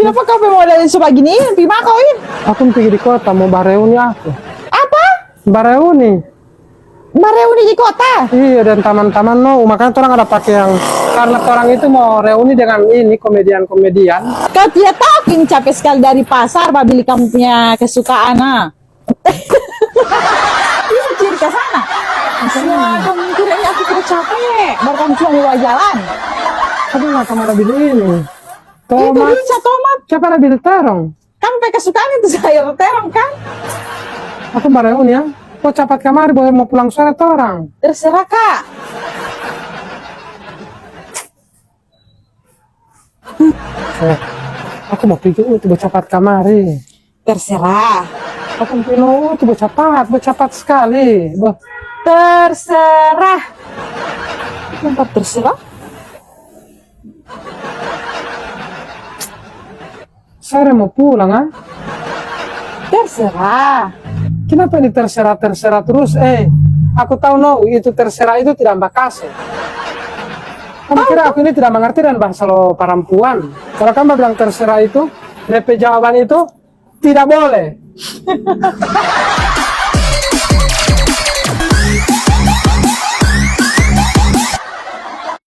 Kenapa kau mau dari sebegini? Pima kau ini? Aku pergi di kota mau bareuni aku. Apa? Bareuni. Bareuni di kota? Iya, dan taman-taman no. Makanya orang ada pakai yang karena orang itu mau reuni dengan ini komedian-komedian. Kau tidak tahu kini capek sekali dari pasar, babili kamu punya kesukaan ah. Bisa ciri ke sana. Kasihan, kamu kiranya aku tidak capek. Baru kamu cuma lewat jalan. Tapi nggak kamu ada beli ini. Itu Tomat. bisa tomat. Siapa ada beli terong? Kamu pakai kesukaan itu sayur terong kan? Aku bareuni ya. Kok cepat kamar boleh mau pulang sore tuh orang? Terserah kak. Aku mau pergi untuk cepat kamari. Terserah. Aku mau itu bercepat sekali. Terserah. Kenapa terserah? Saya mau pulang ah. Terserah. Kenapa ini terserah terus? Aku tahu no itu terserah itu tidak bakasi. Kamu kira aku ini tidak mengerti dan bahasa lo perempuan? Kalau kamu bilang terserah itu, DP jawaban itu tidak boleh.